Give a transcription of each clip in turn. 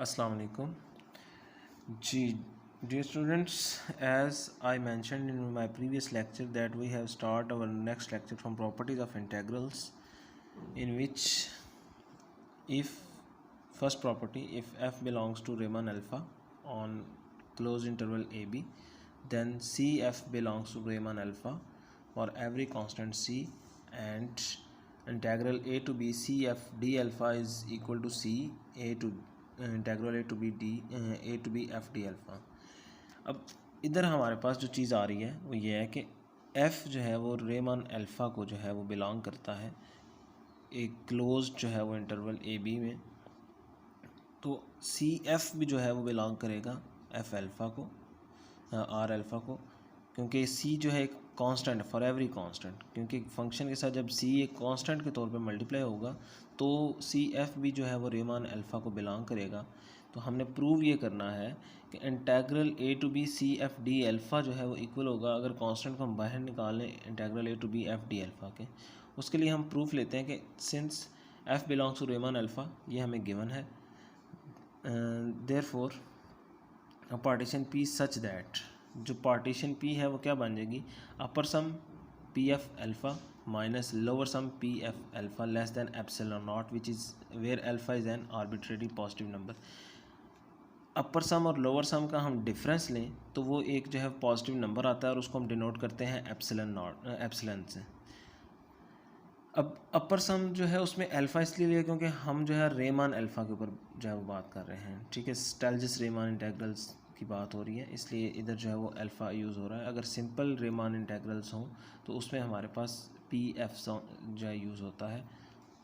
Assalamu alaikum. Dear students, as I mentioned in my previous lecture that we have started our next lecture from properties of integrals, in which if first property, if f belongs to Riemann alpha on closed interval ab, then cf belongs to Riemann alpha for every constant c, and integral a to b cf d alpha is equal to c a to integral A to B F D alpha. अब इधर हमारे पास जो चीज़ आ रही है वो ये है कि एफ़ जो है वो रेमान अल्फ़ा को जो है वो बिलोंग करता है एक क्लोज जो है वो इंटरवल ए बी में, तो सी एफ़ भी जो है वो बिलोंग करेगा एफ़ अल्फ़ा को, आर अल्फ़ा को, क्योंकि सी जो है एक कांस्टेंट फॉर एवरी कांस्टेंट, क्योंकि फंक्शन के साथ जब सी एक कांस्टेंट के तौर पे मल्टीप्लाई होगा तो सी एफ भी जो है वो रेमान अल्फ़ा को बिलोंग करेगा। तो हमने प्रूव ये करना है कि integral A to B C F D alpha जो है वो इक्वल होगा, अगर कांस्टेंट को हम बाहर निकाल लें integral A to B F D alpha के, उसके लिए हम प्रूफ लेते हैं कि since F belongs to Riemann alpha, ये हमें गिवन है, therefore partition P such that, जो पार्टीशन पी है वो क्या बन जाएगी, upper sum P F alpha minus lower sum P F alpha less than epsilon naught which is where alpha is an arbitrary positive number. Upper sum और lower sum का हम difference लें तो वो एक जो है पॉजिटिव नंबर आता है और उसको हम डिनोट करते हैं एप्सिलॉन से। अब अपर सम जो है उसमें अल्फ़ा इसलिए लिया क्योंकि हम जो है रेमान अल्फ़ा के ऊपर जो है वो बात कर रहे हैं, ठीक है, स्टाइलजिस रेमान इंटेग्रल्स की बात हो रही है, इसलिए इधर जो है वो अल्फ़ा यूज़ हो रहा है। अगर सिंपल रेमान इंटेग्रल्स हों तो उसमें हमारे पास पी एफ जो है यूज़ होता है।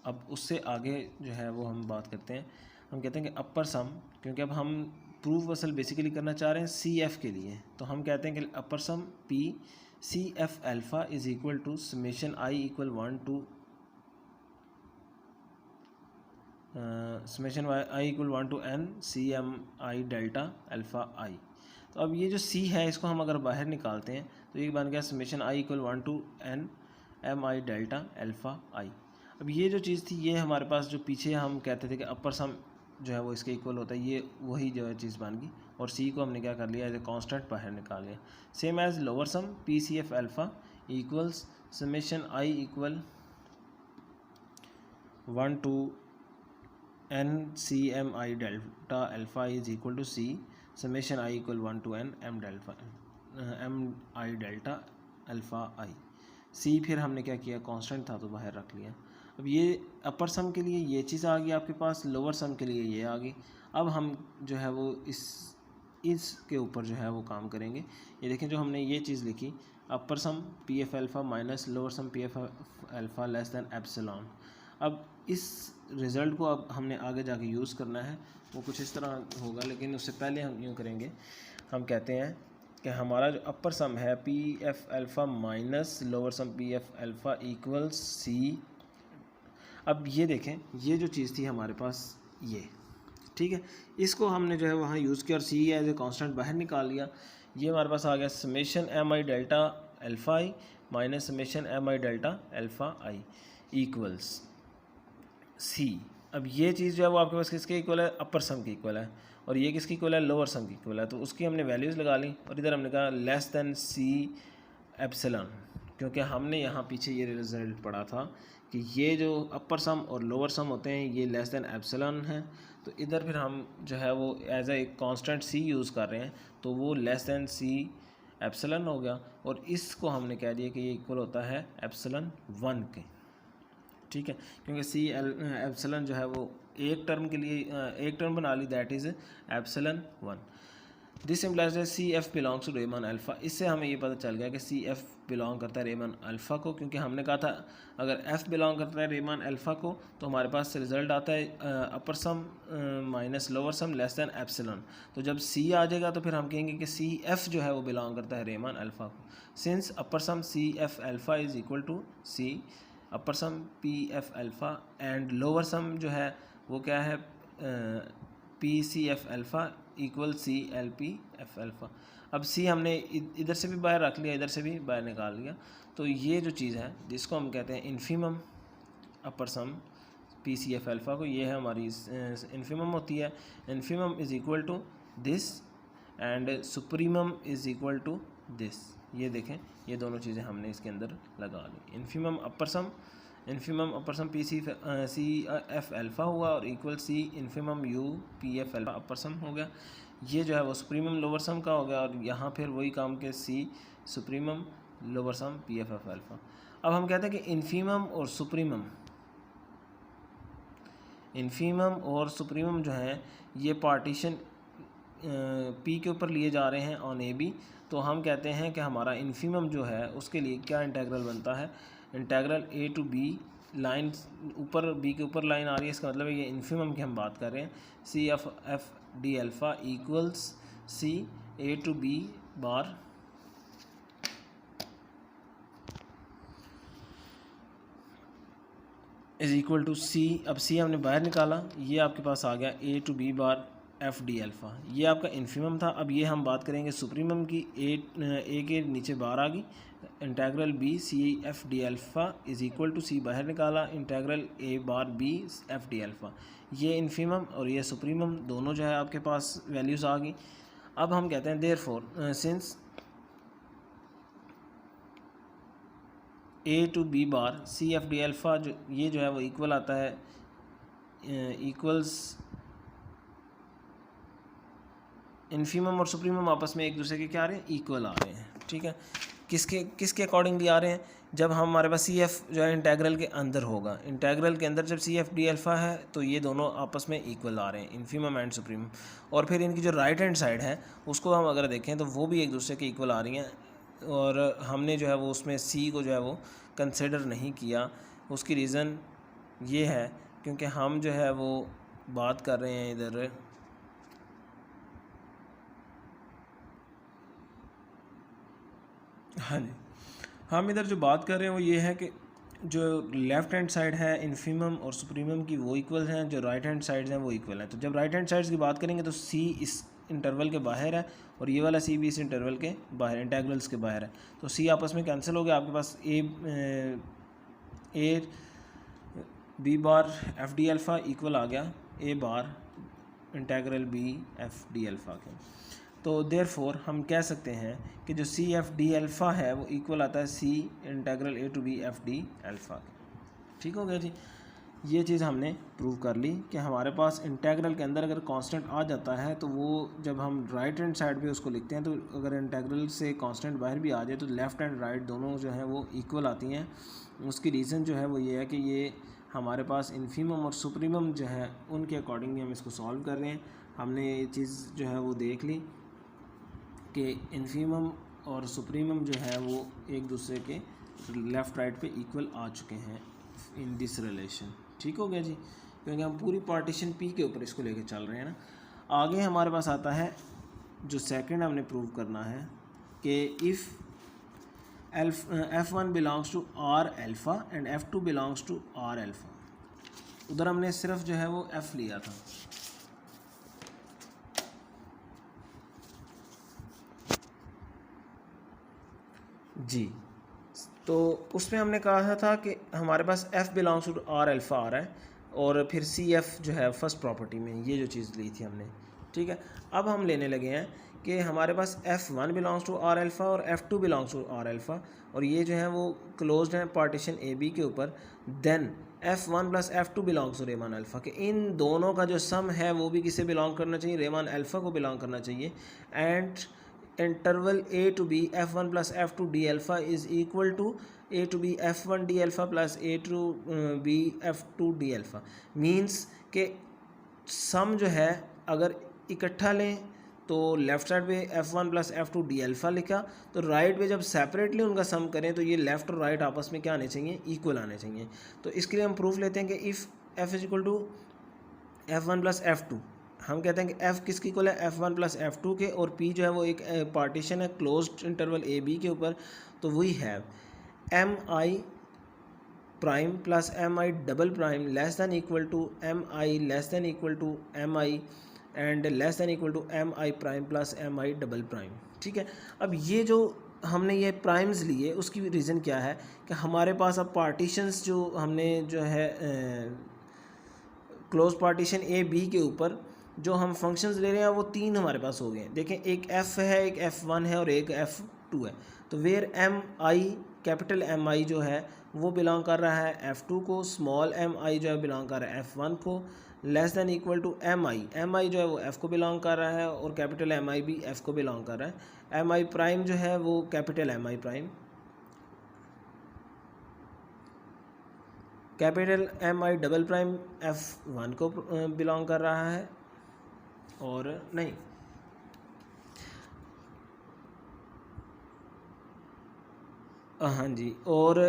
अब उससे आगे जो है वो हम बात करते हैं, हम कहते हैं कि अपर सम, क्योंकि अब हम प्रूफ असल बेसिकली करना चाह रहे हैं सी एफ़ के लिए, तो हम कहते हैं कि upper sum P C F alpha is equal to summation I equal 1 to summation I equal 1 to N C M I delta alpha I. तो अब ये जो सी है इसको हम अगर बाहर निकालते हैं तो ये बन गया summation I equal 1 to N M I delta alpha I. अब ये जो चीज़ थी ये हमारे पास जो पीछे हम कहते थे कि अपर सम जो है वो इसके इक्वल होता है, ये वही जो है चीज़ बन गई, और सी को हमने क्या कर लिया एज ए कॉन्स्टेंट बाहर निकाल लिया। Same as lower sum P C F alpha equals summation I equal 1 to N C M I delta alpha is equal to C summation I equal 1 to N M I delta alpha I. C फिर हमने क्या किया, constant था तो बाहर रख लिया। अब ये अपर सम के लिए ये चीज़ आ गई आपके पास, लोअर सम के लिए ये आ गई। अब हम जो है वो इसके ऊपर जो है वो काम करेंगे। ये देखें जो हमने ये चीज़ लिखी, upper sum P F alpha minus lower sum P F alpha less than epsilon. अब इस रिज़ल्ट को अब हमने आगे जाके यूज़ करना है, वो कुछ इस तरह होगा, लेकिन उससे पहले हम यूँ करेंगे, हम कहते हैं कि हमारा जो अपर सम है P F alpha minus lower sum P F alpha equals C. अब ये देखें ये जो चीज़ थी हमारे पास ये, ठीक है, इसको हमने जो है वहाँ यूज़ किया और सी एज ए कांस्टेंट बाहर निकाल लिया। ये हमारे पास आ गया summation M I delta alpha I minus summation M I delta alpha I equals C. अब ये चीज़ जो है वो आपके पास किसके इक्वल है, अपर सम की इक्वल है, और ये किसकी इक्वल है, लोअर सम की इक्वल है, तो उसकी हमने वैल्यूज़ लगा ली और इधर हमने कहा लेस दैन सी एप्सिलॉन, क्योंकि हमने यहाँ पीछे ये रिजल्ट पढ़ा था कि ये जो अपर सम और लोअर सम होते हैं ये लेस दैन एप्सिलॉन है, तो इधर फिर हम जो है वो as a constant C use कर रहे हैं, तो वो लेस दैन सी एप्सिलॉन हो गया, और इसको हमने कह दिया कि ये इक्वल होता है एप्सिलॉन 1 के, ठीक है, क्योंकि सी एप्सिलॉन जो है वो एक टर्म के लिए एक टर्म बना ली, that is epsilon 1। This implies C F belongs to Riemann alpha. इससे हमें ये पता चल गया कि सी एफ बिलोंग करता है रेमान अल्फ़ा को, क्योंकि हमने कहा था अगर एफ बिलोंग करता है रेमान अल्फ़ा को तो हमारे पास रिजल्ट आता है upper sum minus lower sum less than epsilon. तो जब सी आ जाएगा तो फिर हम कहेंगे कि सी एफ जो है वो बिलोंग करता है रेमान अल्फ़ा को। Since upper sum C F alpha is equal to C upper sum P F alpha and lower sum जो है वो क्या है, P C F alpha equal C L P F alpha. अब C हमने इधर से भी बाहर रख लिया, इधर से भी बाहर निकाल लिया, तो ये जो चीज़ है जिसको हम कहते हैं infimum upper sum P C F alpha को, ये है हमारी इन्फीमम होती है। Infimum is equal to this and supremum is equal to this. ये देखें, ये दोनों चीज़ें हमने इसके अंदर लगा ली। Infimum upper sum P C F alpha हुआ और equal C infimum U P F alpha upper sum हो गया। ये जो है वो सुप्रीमम लोअर सम का हो गया, और यहाँ फिर वही काम के C supremum lower sum P F F alpha. अब हम कहते हैं कि इन्फीमम और सुप्रीमम जो है ये पार्टीशन पी के ऊपर लिए जा रहे हैं ऑन ए बी। तो हम कहते हैं कि हमारा इन्फीमम जो है उसके लिए क्या इंटेग्रल बनता है, integral A to B, line ऊपर बी के ऊपर लाइन आ रही है, इसका मतलब है ये इन्फीमम की हम बात कर रहे हैं। C F F D alpha equals C A to B bar is equal to C. अब सी हमने बाहर निकाला, ये आपके पास आ गया A to B bar F D alpha, ये आपका इन्फीमम था। अब ये हम बात करेंगे सुप्रीमम की, ए के नीचे बार आ गई, integral B C F D alpha is equal to C बाहर निकाला, integral A bar B F D alpha. ये इन्फीमम और ये सुप्रीमम दोनों जो है आपके पास वैल्यूज़ आ गई। अब हम कहते हैं therefore since A to B bar C F D alpha जो ये जो है वो इक्वल आता है इक्वल्स इन्फीमम और सुप्रीमम आपस में एक दूसरे के क्या आ रहे हैं, इक्वल आ रहे हैं। ठीक है, किसके अकॉर्डिंगली आ रहे हैं, जब हमारे पास सी एफ जो है इंटेग्रल के अंदर होगा, इंटेग्रल के अंदर जब सी एफ डी अल्फ़ा है तो ये दोनों आपस में इक्वल आ रहे हैं, इन्फीमम एंड सुप्रीमम। और फिर इनकी जो राइट हैंड साइड है उसको हम अगर देखें तो वो भी एक दूसरे के इक्वल आ रही हैं, और हमने जो है वो उसमें सी को जो है वो कंसिडर नहीं किया। उसकी रीज़न ये है क्योंकि हम जो है वो बात कर रहे हैं इधर हाँ जी, हम इधर जो बात कर रहे हैं वो ये है कि जो लेफ़्ट हैंड साइड है इन्फीमम और सुप्रीमम की वो इक्वल हैं, जो राइट हैंड साइड्स हैं वो इक्वल हैं। तो जब राइट हैंड साइड्स की बात करेंगे तो सी इस इंटरवल के बाहर है और ये वाला सी भी इस इंटरवल के बाहर, इंटेग्रल्स के बाहर है। तो सी आपस में कैंसिल हो गया, आपके पास A B bar F D alpha equal आ गया A bar integral B F D alpha के। तो देयरफॉर हम कह सकते हैं कि जो सी एफ डी अल्फ़ा है वो इक्वल आता है C integral A to B F D alpha के। ठीक हो गया जी, ये चीज़ हमने प्रूव कर ली कि हमारे पास इंटेग्रल के अंदर अगर कांस्टेंट आ जाता है तो वो जब हम राइट हैंड साइड पे उसको लिखते हैं तो अगर इंटेग्रल से कांस्टेंट बाहर भी आ जाए तो लेफ़्ट एंड राइट दोनों जो हैं वो इक्वल आती हैं। उसकी रीज़न जो है वो ये है कि ये हमारे पास इन्फीमम और सुप्रीमम जो है उनके अकॉर्डिंगली हम इसको सॉल्व कर रहे हैं। हमने ये चीज़ जो है वो देख ली कि इन्फीमम और सुप्रीमम जो है वो एक दूसरे के लेफ़्ट राइट पे इक्वल आ चुके हैं इन दिस रिलेशन। ठीक हो गया जी, क्योंकि हम पूरी पार्टीशन पी के ऊपर इसको लेके चल रहे हैं ना। आगे हमारे पास आता है जो सेकंड हमने प्रूव करना है कि if F1 belongs to R alpha and F2 belongs to R alpha. उधर हमने सिर्फ जो है वो F लिया था, जी। तो उसमें हमने कहा था कि हमारे पास F belongs to R alpha आ रहा है और फिर CF जो है फर्स्ट प्रॉपर्टी में ये जो चीज़ ली थी हमने। ठीक है, अब हम लेने लगे हैं कि हमारे पास F1 belongs to R alpha और F2 belongs to R alpha, और ये जो है वो क्लोज्ड है पार्टीशन ए बी के ऊपर। Then F1 plus F2 belongs to Riemann alpha, कि इन दोनों का जो सम है वो भी किसे बिलोंग करना चाहिए, रेमान अल्फ़ा को बिलोंग करना चाहिए। And interval A to B F1 plus F2 D alpha is equal to A to B F1 D alpha plus A to B F2 D alpha. Means के सम जो है अगर इकट्ठा लें तो लेफ़्ट साइड पे F1 plus F2 D alpha लिखा, तो राइट पे जब सेपरेटली उनका सम करें तो ये लेफ़्ट और राइट आपस में क्या आने चाहिए, इक्वल आने चाहिए। तो इसके लिए हम प्रूफ लेते हैं कि if F is equal to F1 plus F2, हम कहते हैं कि F किसकी इक्वल है, F1 प्लस F2 के, और P जो है वो एक पार्टीशन है क्लोज्ड इंटरवल ए बी के ऊपर। तो we have M I prime plus M I double prime less than equal to M I less than equal to M I and less than equal to M I prime plus M I double prime. ठीक है, अब ये जो हमने ये primes लिए उसकी reason क्या है कि हमारे पास अब पार्टीशंस जो हमने जो है क्लोज पार्टीशन ए बी के ऊपर जो हम फंक्शंस ले रहे हैं वो तीन हमारे पास हो गए हैं। देखें, एक एफ़ है, एक F1 है और एक F2 है। तो where M I, capital M I जो है वो बिलोंग कर रहा है F2 को, स्मॉल एम आई जो है बिलोंग कर रहा है F1 को, less than equal to M I जो है वो F को बिलोंग कर रहा है और कैपिटल एम आई भी F को बिलोंग कर रहा है। एम आई प्राइम जो है वो capital M I prime, capital M I double prime F1 को बिलोंग कर रहा है और नहीं, हाँ जी, और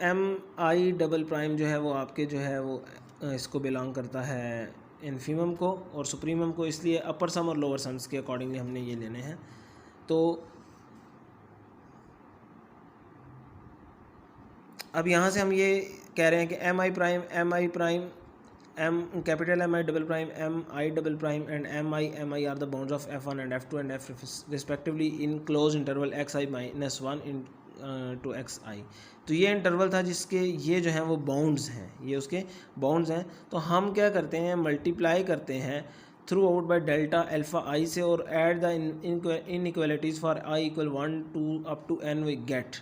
एम आई डबल प्राइम जो है वो आपके जो है वो इसको बिलोंग करता है इन्फीमम को और सुप्रीमम को, इसलिए अपर सम और लोअर सम्स के अकॉर्डिंगली हमने ये लेने हैं। तो अब यहाँ से हम ये कह रहे हैं कि M I prime M capital M I double prime, M I double prime and M I are the bounds of F1 and F2 and F respectively in close interval xi-1 in to xi। तो ये interval था जिसके ये जो हैं वो bounds हैं, ये उसके बाउंड्स हैं। तो हम क्या करते हैं, मल्टीप्लाई करते हैं throughout by delta alpha I से और add the inequalities for i equal 1 2 up to n we get.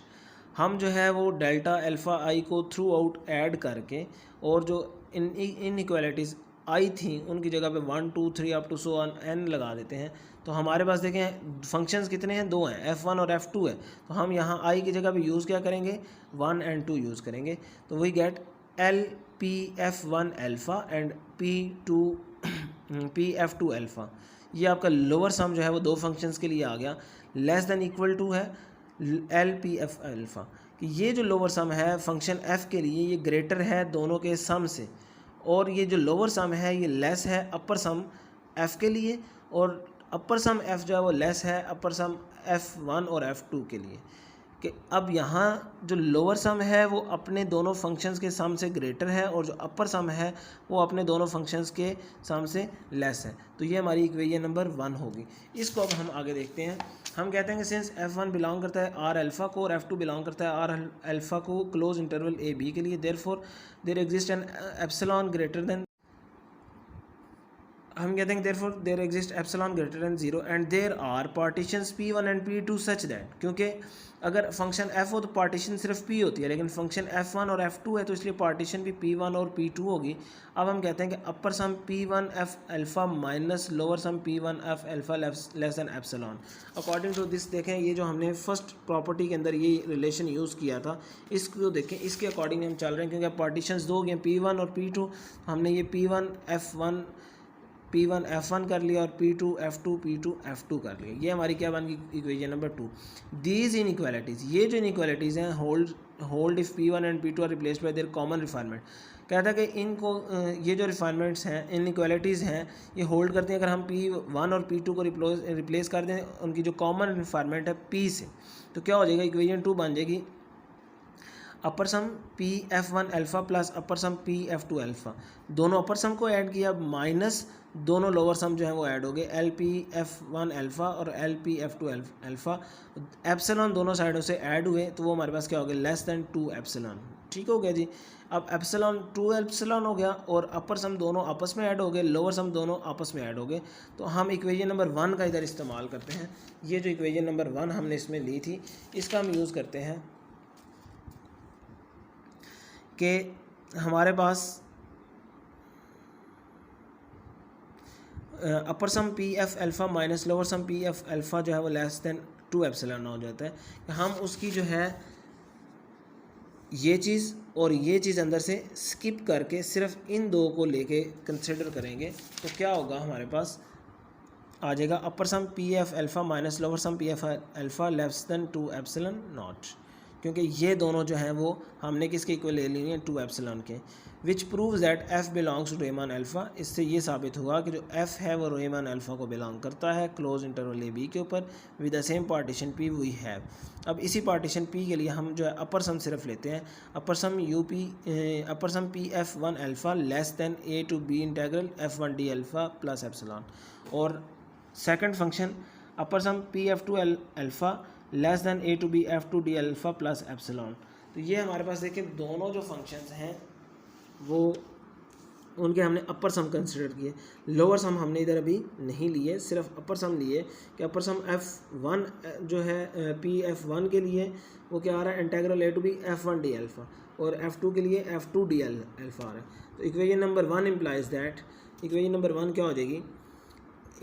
हम जो है वो डेल्टा अल्फ़ा आई को थ्रू आउट ऐड करके और जो इनइक्वालिटीज़ आई थी उनकी जगह पे 1 2 3 up to so on n लगा देते हैं। तो हमारे पास देखें फंक्शंस कितने हैं, दो हैं, F1 और F2 है। तो हम यहाँ i की जगह पे यूज़ क्या करेंगे, 1 एंड 2 यूज़ करेंगे। तो we get L P F1 alpha and P F2 alpha. ये आपका लोअर सम जो है वो दो फंक्शंस के लिए आ गया। लेस देन इक्वल टू है एल पी एफ अल्फ़ा कि ये जो लोअर सम है फंक्शन f के लिए ये ग्रेटर है दोनों के सम से, और ये जो लोअर सम है ये लेस है अपर सम f के लिए, और अपर सम f जो है वो लेस है अपर सम f1 और f2 के लिए। कि अब यहाँ जो लोअर सम है वो अपने दोनों फंक्शंस के सम से ग्रेटर है और जो अपर सम है वो अपने दोनों फंक्शंस के सम से लेस है। तो ये हमारी इक्वेशन नंबर 1 होगी। इसको अब हम आगे देखते हैं। हम कहते हैं कि सिंस F1 बिलोंग करता है R अल्फ़ा को और F2 बिलोंग करता है R अल्फ़ा को क्लोज इंटरवल ए बी के लिए, therefore there exist an epsilon greater than, हम कहते हैं therefore there exist epsilon greater than 0 and there are partitions P1 and P2 such that, क्योंकि अगर फंक्शन f हो तो पार्टीशन सिर्फ p होती है, लेकिन फंक्शन f1 और f2 है तो इसलिए पार्टीशन भी p1 और p2 होगी। अब हम कहते हैं कि upper sum p1 f alpha minus lower sum p1 f alpha less than epsilon. According to this देखें, ये जो हमने फर्स्ट प्रॉपर्टी के अंदर ये रिलेशन यूज़ किया था इसको देखें, इसके अकॉर्डिंग हम चल रहे हैं, क्योंकि पार्टीशंस दो गए p1 और p2। हमने ये p1 f1 कर लिया और p2 f2 कर लिया। ये हमारी क्या बन गई इक्वेशन नंबर 2। दीज इनइक्वालिटीज़, ये जो इनइक्वालिटीज़ हैं hold if p1 and p2 are replaced by their common refinement. कहता है कि इनको ये जो रिफाइनमेंट्स हैं इनइक्वालिटीज़ हैं ये होल्ड करते हैं अगर हम p1 और p2 को रिप्लेस कर दें उनकी जो कॉमन रिफाइनमेंट है p से। तो क्या हो जाएगा, इक्वेशन 2 बन जाएगी upper sum P F1 alpha plus upper sum P F2 alpha. दोनों अपर सम को ऐड किया माइनस दोनों लोअर सम जो है वो ऐड हो गए, एल पी F1 अल्फ़ा और L P F2 alpha. Epsilon दोनों साइडों से ऐड हुए तो वो हमारे पास क्या हो गया, लेस देन 2 एप्सिलॉन। ठीक हो गया जी। अब एप्सिलॉन 2 एप्सिलॉन हो गया और अपर सम दोनों आपस में ऐड हो गए, लोअर सम दोनों आपस में ऐड हो गए। तो हम इक्वेशन नंबर 1 का इधर इस्तेमाल करते हैं। ये जो इक्वेशन नंबर 1 हमने इसमें ली थी इसका हम यूज़ करते हैं कि हमारे पास upper sum P F alpha minus lower sum P F alpha जो है वो लेस देन 2 एप्सिलॉन हो जाता है। हम उसकी जो है ये चीज़ और ये चीज़ अंदर से स्किप करके सिर्फ इन दो को लेके कंसिडर करेंगे तो क्या होगा, हमारे पास आ जाएगा upper sum P F alpha minus lower sum P F alpha less than 2 epsilon naught, क्योंकि ये दोनों जो हैं वो हमने किसके इक्वल ले लिए हैं, 2 एप्सिलॉन के। Which proves that f belongs to Riemann alpha. इससे ये साबित हुआ कि जो f है वो रेमान अल्फ़ा को बिलोंग करता है क्लोज इंटरवल ए बी के ऊपर with the same partition p we have. अब इसी पार्टीशन p के लिए हम जो है अपर सम सिर्फ लेते हैं, upper sum p f1 alpha less than a to b integral f1 d alpha plus epsilon, और second function upper sum p f2 alpha less than a to b f2 d alpha plus epsilon. तो ये हमारे पास देखिए दोनों जो functions हैं वो उनके हमने अपर सम कंसिडर किए, लोअर सम हमने इधर अभी नहीं लिए, सिर्फ अपर सम लिए कि अपर सम F1 जो है P(F1) के लिए वो क्या आ रहा है, integral A to B F1 d alpha, और F2 के लिए F2 d अल्फ़ा आ रहा है। तो equation number 1 implies that, equation number 1 क्या हो जाएगी,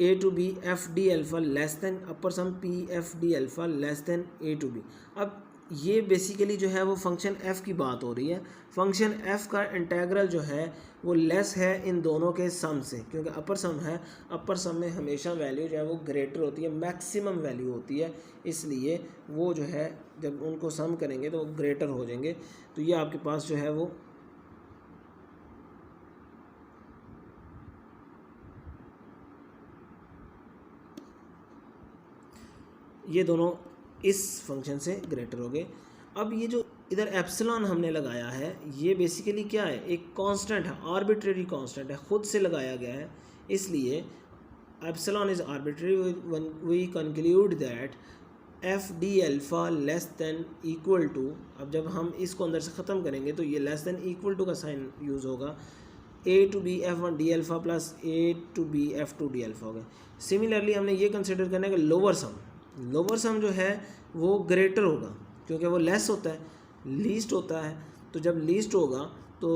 A to B F d alpha less than upper sum P F d alpha less than A to B। अब ये बेसिकली जो है वो फंक्शन f की बात हो रही है। फंक्शन f का इंटीग्रल जो है वो लेस है इन दोनों के सम से, क्योंकि अपर सम है, अपर सम में हमेशा वैल्यू जो है वो ग्रेटर होती है, मैक्सिमम वैल्यू होती है, इसलिए वो जो है जब उनको सम करेंगे तो वो ग्रेटर हो जाएंगे। तो ये आपके पास जो है वो ये दोनों इस फंक्शन से ग्रेटर हो गए। अब ये जो इधर एप्सिलॉन हमने लगाया है ये बेसिकली क्या है, एक कांस्टेंट है, आर्बिट्रेरी कांस्टेंट है, खुद से लगाया गया है, इसलिए epsilon is arbitrary. We conclude that F D alpha less than equal to, अब जब हम इसको अंदर से ख़त्म करेंगे तो ये लेस दैन इक्वल टू का साइन यूज़ होगा, A to B F1 d alpha plus A to B F2 d alpha होगा। सिमिलरली हमने ये कंसिडर करना है कि लोअर सम जो है वो ग्रेटर होगा, क्योंकि वो लेस होता है, लीस्ट होता है, तो जब लीस्ट होगा तो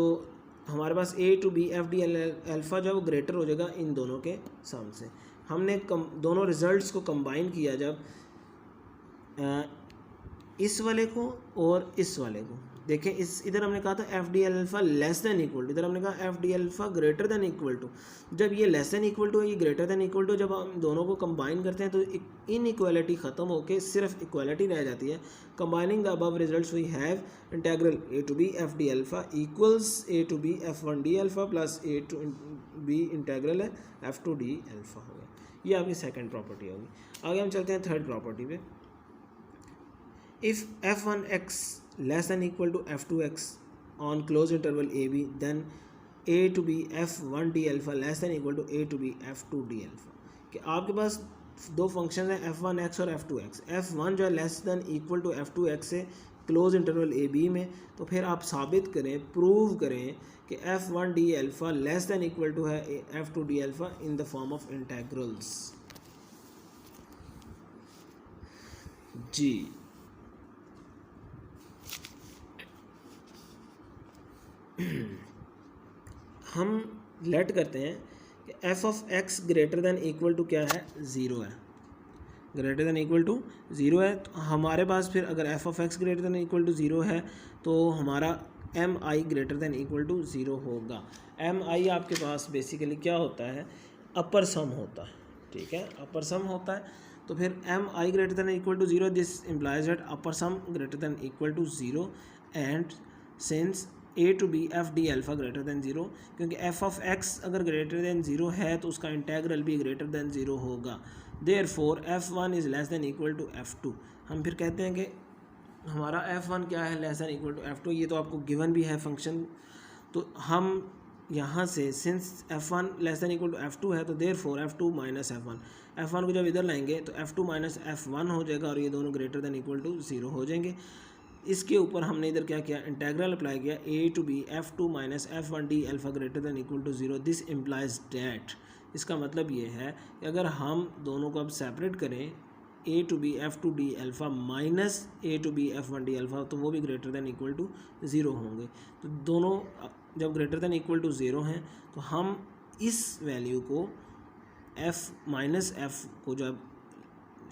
हमारे पास A to B F d alpha जो है वो ग्रेटर हो जाएगा इन दोनों के सम से। हमने दोनों रिजल्ट्स को कंबाइन किया, जब इस वाले को और इस वाले को देखें, इस इधर हमने कहा था F D alpha less than equal to, इधर हमने कहा F D alpha greater than equal to. जब ये लेस दैन इक्वल टू है, ये ग्रेटर दैन इक्वल टू, जब हम दोनों को कंबाइन करते हैं तो इन इक्वालिटी ख़त्म होकर सिर्फ इक्वालिटी रह जाती है। Combining the above results we have integral A to B F D alpha equals A to B F1 d alpha plus A to B integral है F2 d अल्फ़ा हो गया। ये आपकी सेकेंड प्रॉपर्टी होगी। आगे हम चलते हैं थर्ड प्रॉपर्टी पे। If f1x less than equal to f2x on closed interval ab, then a to b f1 d alpha less than equal to a to b f2 d alpha। कि आपके पास दो function है f1x और f2x, f1 जो है less than equal to f2x से close interval A B में, तो फिर आप साबित करें, प्रूव करें कि f1 d alpha less than equal to है f2 d alpha in the form of integrals. जी हम लेट करते हैं कि F of X greater than equal to क्या है, ज़ीरो है, greater than equal to zero है। तो हमारे पास फिर अगर F of X greater than equal to zero है तो हमारा M I greater than equal to zero होगा। एम आई आपके पास बेसिकली क्या होता है, अपर सम होता है, ठीक है, अपर सम होता है। तो फिर M I greater than equal to zero, this implies that upper sum greater than equal to zero and since A to B F D alpha greater than zero, क्योंकि एफ ऑफ एक्स अगर greater than zero है तो उसका integral भी greater than zero होगा। Therefore F1 is less than equal to F2। हम फिर कहते हैं कि हमारा F1 क्या है, less than equal to F2। ये तो आपको गिवन भी है फंक्शन, तो हम यहाँ से since F1 less than equal to F2 है तो therefore F2 minus F1, F1 को जब इधर लाएंगे तो F2 माइनस F1 हो जाएगा और ये दोनों greater than equal to zero हो जाएंगे। इसके ऊपर हमने इधर क्या किया, इंटेग्रल अप्लाई किया, A to B F2 minus F1 d alpha greater than equal to zero. This implies that, इसका मतलब ये है कि अगर हम दोनों को अब सेपरेट करें, A to B F2 d alpha minus A to B F1 d alpha, तो वो भी greater than equal to zero होंगे। तो दोनों जब greater than equal to zero हैं तो हम इस वैल्यू को F माइनस F को जब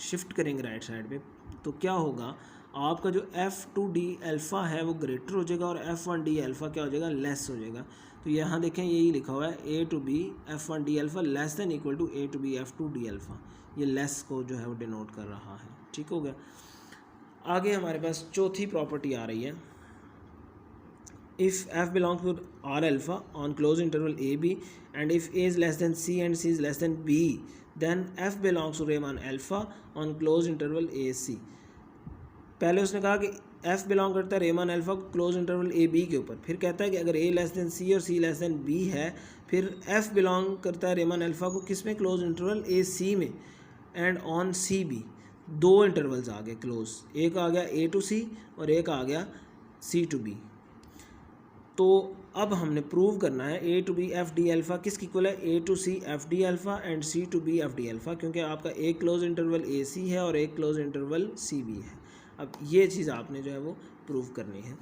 शिफ्ट करेंगे राइट साइड पे तो क्या होगा, आपका जो F2 d अल्फ़ा है वो ग्रेटर हो जाएगा और F1 d अल्फ़ा क्या हो जाएगा, लेस हो जाएगा। तो यहाँ देखें यही लिखा हुआ है A to B F1 d alpha less than equal to A to B F2 d alpha, ये लेस को जो है वो डिनोट कर रहा है, ठीक हो गया। आगे हमारे पास चौथी प्रॉपर्टी आ रही है, if F belongs to R alpha on close interval A B and if A is less than C and C is less than B, then F belongs to Riemann alpha on close interval A C. पहले उसने कहा कि F belong करता है Riemann alpha close interval A B के ऊपर, फिर कहता है कि अगर A लेस दैन C और C लेस दैन B है, फिर F बिलोंग करता है रेमान अल्फ़ा को किस में, क्लोज इंटरवल ए सी में, एंड ऑन सी बी। दो इंटरवल्स आ गए क्लोज, एक आ गया A to C और एक आ गया C to B। तो अब हमने प्रूव करना है A to B F D alpha किसकी इक्वल है, A to C F D alpha and C to B F D alpha, क्योंकि आपका एक क्लोज इंटरवल ए सी है और एक क्लोज इंटरवल सी बी है। अब ये चीज़ आपने जो है वो प्रूव करनी है।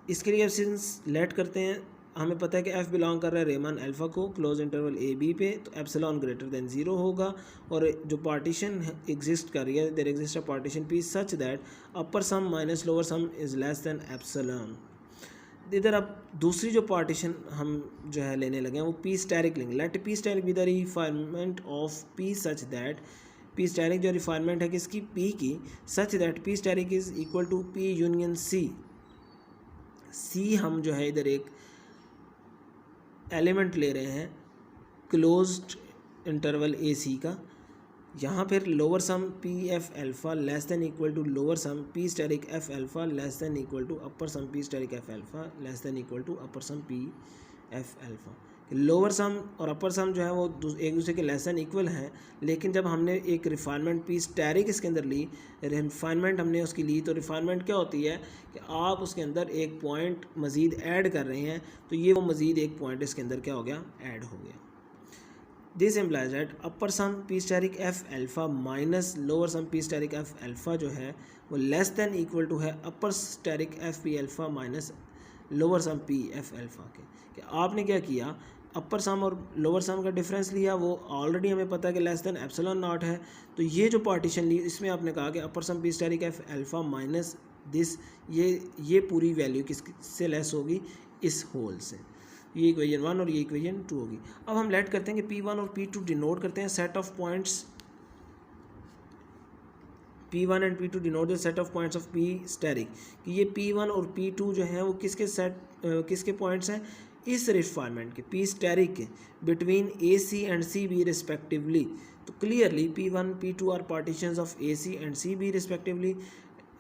इसके लिए सिंस लेट करते हैं, हमें पता है कि एफ़ बिलोंग कर रहा है रेमान अल्फ़ा को क्लोज इंटरवल ए बी पे, तो एप्सिलॉन ग्रेटर देन 0 होगा। और जो पार्टीशन एग्जिस्ट कर रही है, there exist a partition P such that upper sum minus lower sum is less than epsilon. इधर अब दूसरी जो पार्टीशन हम जो है लेने लगे हैं वो पी स्टैरिक लेंगे। Let P asterisk be the refinement of P such that, P asterisk जो रिफाइनमेंट है किसकी, पी की, such that P asterisk is equal to P union C. C हम जो है इधर एक एलिमेंट ले रहे हैं क्लोज्ड इंटरवल ए सी का। यहाँ फिर lower sum P F alpha less than equal to lower sum P asterisk F alpha less than equal to upper sum P asterisk F alpha less than equal to upper sum P F alpha. Lower sum और upper सम जो है वो एक दूसरे के less than equal हैं, लेकिन जब हमने एक रिफाइनमेंट पी स्टैरिक इसके अंदर ली, रिफाइनमेंट हमने उसकी ली, तो रिफाइनमेंट क्या होती है कि आप उसके अंदर एक पॉइंट मज़ीद ऐड कर रहे हैं, तो ये वो मज़ीद एक पॉइंट इसके अंदर क्या हो गया, ऐड हो गया। This implies that upper sum P asterisk F alpha minus lower sum P asterisk F alpha जो है वो लेस देन इक्वल टू है upper asterisk F P alpha minus lower sum P F alpha के। कि आपने क्या किया, अपर sum और लोअर सम का डिफरेंस लिया, वो ऑलरेडी हमें पता है कि लेस देन एप्सिलॉन नॉट है, तो ये जो पार्टीशन ली इसमें आपने कहा कि upper sum P asterisk F alpha minus this, ये पूरी वैल्यू किससे लेस होगी, इस होल से। ये इक्वेशन 1 और ये इक्वेशन 2 होगी। अब हम लेट करते हैं कि P1 और P2 डिनोट करते हैं set of points, P1 and P2 denote the set of points of P asterisk, कि ये P1 और P2 जो हैं वो किसके पॉइंट्स हैं, इस रिफाइनमेंट के P स्टैरिक के between AC and CB respectively. तो clearly P1 P2 are partitions of AC and CB respectively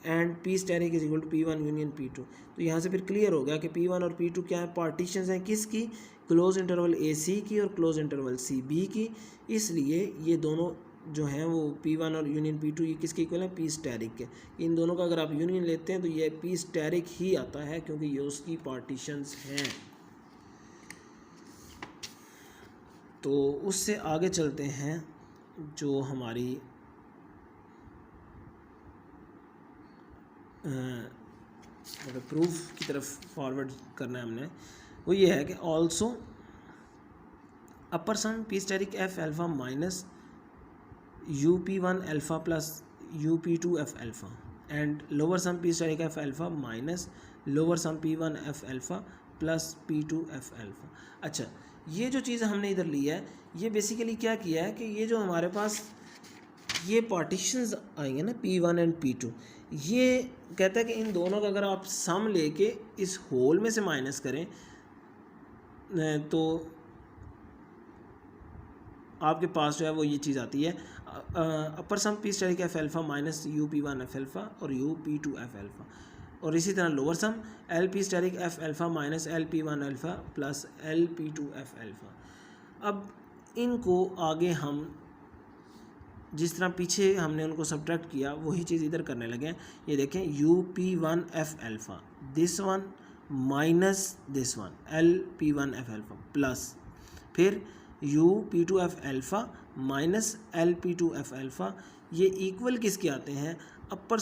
and P asterisk is equal to P1 union P2। तो यहाँ से फिर क्लियर हो गया कि P1 और P2 क्या है, पार्टीशंस हैं किसकी, क्लोज इंटरवल AC की और क्लोज इंटरवल CB की। इसलिए ये दोनों जो हैं वो P1 और यूनियन P2 ये किसके इक्वल है, पी स्टैरिक के। इन दोनों का अगर आप यूनियन लेते हैं तो ये पी स्टैरिक ही आता है, क्योंकि ये उसकी पार्टीशंस हैं। तो उससे आगे चलते हैं, जो हमारी अगर प्रूफ की तरफ फॉरवर्ड करना है हमने, वो ये है कि also upper sum P asterisk F alpha minus UP1 alpha plus UP2 F alpha and lower sum P asterisk F alpha minus lower sum P1 F alpha plus P2 F alpha. अच्छा, ये जो चीज़ हमने इधर ली है, ये basically क्या किया है कि ये जो हमारे पास ये पार्टीशंस आएंगे ना P1 एंड P2, ये कहता है कि इन दोनों का अगर आप सम लेके इस होल में से माइनस करें तो आपके पास जो है वो ये चीज़ आती है, upper sum P asterisk F alpha minus UP1 F alpha और UP2 एफ अल्फ़ा, और इसी तरह lower sum LP asterisk F alpha minus LP1 alpha plus LP2 F alpha. अब इनको आगे हम जिस तरह पीछे हमने उनको सब्ट्रैक्ट किया वही चीज़ इधर करने लगे हैं। ये देखें UP1 F alpha this one minus this one LP1 F alpha plus फिर UP2 F alpha minus LP2 F alpha, ये इक्वल किसके आते हैं, upper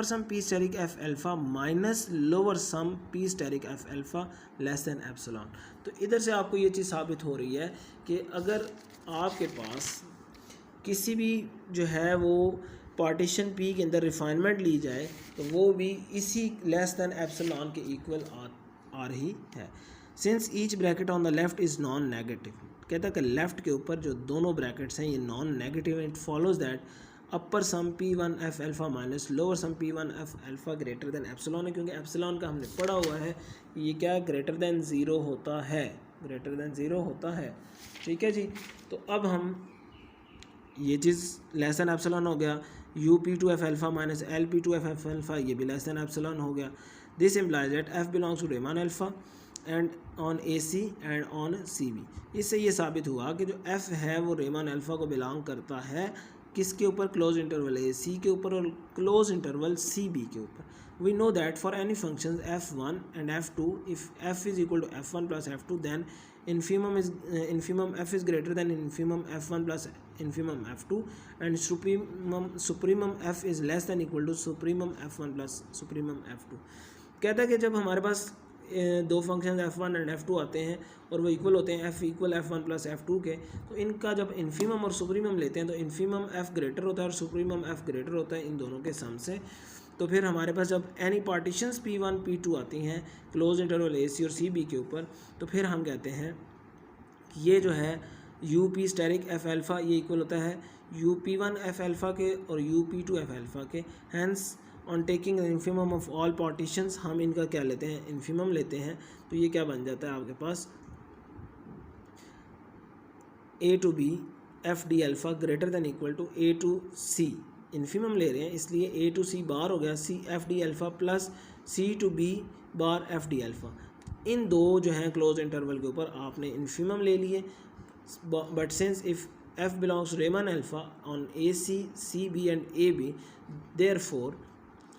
sum P asterisk F alpha minus lower sum P asterisk F alpha less than epsilon. तो इधर से आपको ये चीज़ साबित हो रही है कि अगर आपके पास किसी भी जो है वो पार्टीशन P के अंदर रिफाइनमेंट ली जाए तो वो भी इसी लेस दैन एप्सिलॉन के इक्वल आ रही है। Since each bracket on the left is non negative, कहता है कि लेफ़्ट के ऊपर जो दोनों ब्रैकेट्स हैं ये non negative, it follows that upper sum P1 F alpha minus lower sum P1 F alpha greater than epsilon है, क्योंकि एप्सिलॉन का हमने पढ़ा हुआ है ये क्या ग्रेटर देन ज़ीरो होता है, ग्रेटर देन ज़ीरो होता है। ठीक है जी, तो अब हम ये चीज़ लेस देन एप्सिलॉन हो गया, UP2 F alpha minus LP2 F alpha ये भी लेस देन एप्सिलॉन हो गया। This implies that F belongs to Riemann alpha and on AC and on CB। इससे ये साबित हुआ कि जो F है वो रेमान अल्फ़ा को बिलोंग करता है किसके ऊपर? क्लोज इंटरवल ए सी के ऊपर और क्लोज इंटरवल सी बी के ऊपर. We know that for any functions f1 and f2, if f is equal to f1 plus f2, then infimum f is greater than infimum f1 plus infimum f2, and supremum f is less than equal to supremum f1 plus supremum f2. कहता है कि जब हमारे पास दो function f1 and f2 आते हैं और वो इक्वल होते हैं f equal f1 plus f2 के, तो इनका जब इन्फीमम और सुप्रीमम लेते हैं तो इन्फीमम f ग्रेटर होता है और सुप्रीमम f ग्रेटर होता है इन दोनों के सम से. तो फिर हमारे पास जब एनी पार्टीशंस P1 P2 आती हैं क्लोज इंटरवल ए सी और सी बी के ऊपर, तो फिर हम कहते हैं कि ये जो है U P asterisk F alpha ये इक्वल होता है U P one F alpha के और U P two F alpha के. Hence on taking the infimum of all partitions हम इनका क्या लेते हैं? इन्फीमम लेते हैं. तो ये क्या बन जाता है आपके पास? A to B F D alpha greater than equal to A to C. Infimum ले रहे हैं इसलिए ए टू सी बार हो गया C F D alpha plus C to B bar F D alpha. इन दो जो हैं क्लोज इंटरवल के ऊपर आपने इन्फीमम ले लिए. But since if F belongs Riemann alpha on A C C B and A B, therefore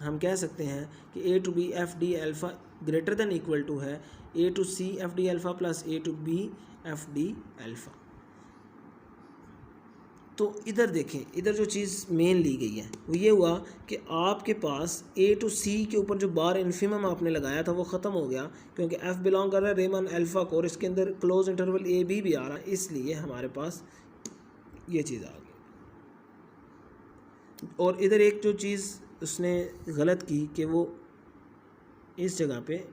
हम कह सकते हैं कि A to B F D alpha greater than equal to है A to C F D alpha plus A to B F D alpha. तो इधर देखें, इधर जो चीज़ मेन ली गई है वो ये हुआ कि आपके पास ए टू सी के ऊपर जो बार इन्फीमम आपने लगाया था वो ख़त्म हो गया क्योंकि एफ बिलोंग कर रहा है रेमन अल्फ़ा को और इसके अंदर क्लोज इंटरवल ए बी भी आ रहा है, इसलिए हमारे पास ये चीज़ आ गई. और इधर एक जो चीज़ उसने गलत की कि वो इस जगह पे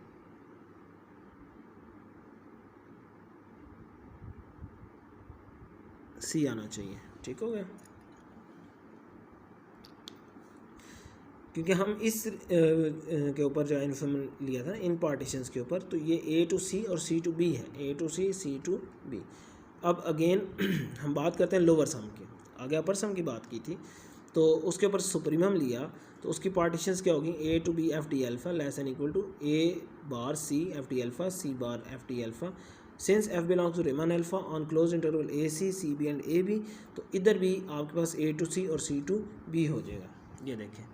सी आना चाहिए. ठीक हो गया, क्योंकि हम इस के ऊपर जो इन्फॉर्मेशन लिया था इन पार्टीशंस के ऊपर, तो ये ए टू सी और सी टू बी है, A to C to B. अब अगेन हम बात करते हैं लोअर सम की. आगे अपर सम की बात की थी तो उसके ऊपर सुप्रीमम लिया तो उसकी पार्टीशंस क्या होगी? A to B F D alpha less than equal to A bar C F D alpha C bar F D alpha. Since F belongs to Riemann alpha on close interval A C C B and A B, तो इधर भी आपके पास A to सी और सी to B हो जाएगा. ये देखें,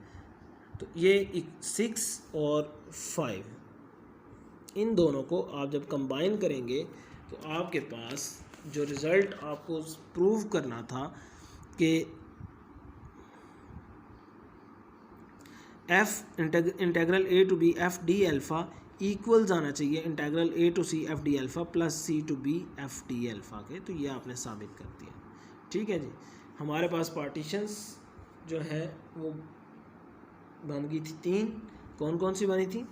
तो ये 6 और 5 इन दोनों को आप जब कंबाइन करेंगे तो आपके पास जो रिज़ल्ट आपको प्रूव करना था कि F integral A to B F D alpha equals आना चाहिए integral A to C F D alpha plus C to B F D alpha के. तो ये आपने साबित कर दिया. ठीक है जी. हमारे पास पार्टीशंस जो है वो बन गई थी 3. कौन कौन सी बनी थी?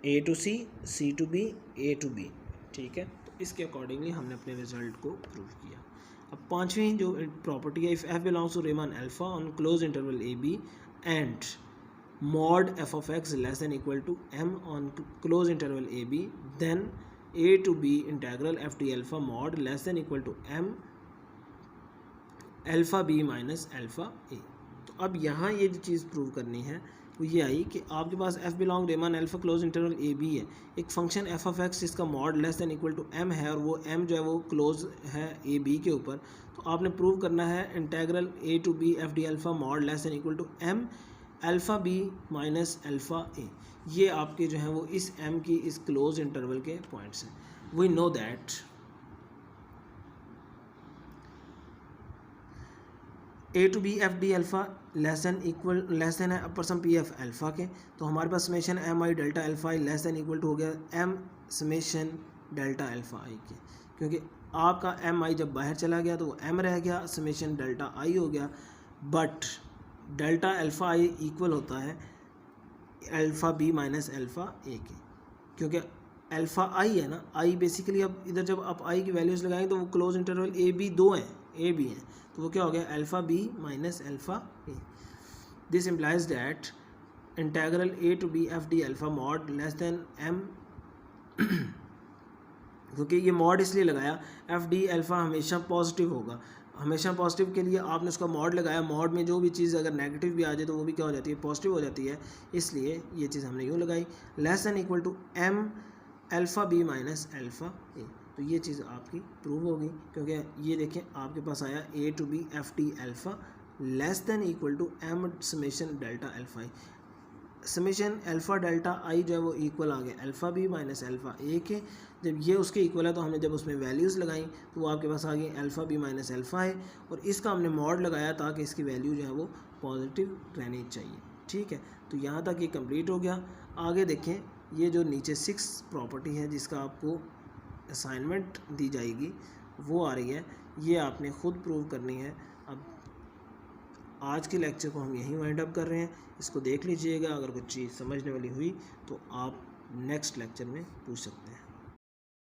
A to C to B, A to B. ठीक है, तो इसके अकॉर्डिंगली हमने अपने रिजल्ट को प्रूव किया. अब पांचवी जो प्रॉपर्टी है, if F belongs to Riemann alpha on close interval A B and mod f of x less than equal to m on close interval a b, then a to b integral f d alpha mod less than equal to m alpha b minus alpha a. तो अब यहाँ ये जो चीज़ prove करनी है वो ये आई कि आपके पास f belong Riemann alpha close interval A B है, एक फंक्शन f of x जिसका mod less than equal to m है और वो m जो है वो क्लोज है ए बी के ऊपर. तो आपने प्रूव करना है integral a to b f d alpha mod less than equal to m alpha B minus alpha A. ये आपके जो हैं वो इस m की इस क्लोज इंटरवल के पॉइंट्स हैं. We know that A to B F D alpha less than है upper sum P F alpha के. तो हमारे पास summation M I delta alpha I less than equal to हो गया एम समेशन डेल्टा अल्फ़ा आई के, क्योंकि आपका एम आई जब बाहर चला गया तो वो एम रह गया, समेशन डेल्टा आई हो गया. But delta alpha I equal होता है alpha B minus alpha A के, क्योंकि अल्फ़ा आई है ना, आई बेसिकली अब इधर जब आप आई की वैल्यूज़ लगाएंगे तो वो क्लोज इंटरवल ए बी दो हैं, ए बी हैं, तो वो क्या हो गया alpha B minus alpha A. This implies that integral A to B F D alpha mod less than M, क्योंकि ये मॉड इसलिए लगाया एफ डी अल्फ़ा हमेशा पॉजिटिव होगा. हमेशा पॉजिटिव के लिए आपने उसका मॉड लगाया, मॉड में जो भी चीज़ अगर नेगेटिव भी आ जाए तो वो भी क्या हो जाती है, पॉजिटिव हो जाती है. इसलिए ये चीज़ हमने यूँ लगाई less than equal to M alpha B minus alpha A. तो ये चीज़ आपकी प्रूव होगी, क्योंकि ये देखें आपके पास आया A to B F T alpha less than equal to M summation delta alpha I. Summation alpha delta I जो है वो इक्वल आ गया alpha B minus alpha A के। जब ये उसके इक्वल है तो हमने जब उसमें वैल्यूज़ लगाई तो वो आपके पास आ गई अल्फ़ा बी माइनस अल्फ़ा है, और इसका हमने मॉड लगाया ताकि इसकी वैल्यू जो है वो पॉजिटिव रहनी चाहिए। ठीक है, तो यहाँ तक ये कंप्लीट हो गया। आगे देखें, ये जो नीचे 6 प्रॉपर्टी है जिसका आपको असाइनमेंट दी जाएगी वो आ रही है, ये आपने ख़ुद प्रूव करनी है। अब आज के लेक्चर को हम यहीं वाइंड अप कर रहे हैं, इसको देख लीजिएगा, अगर कुछ चीज़ समझने वाली हुई तो आप नेक्स्ट लेक्चर में पूछ सकते हैं।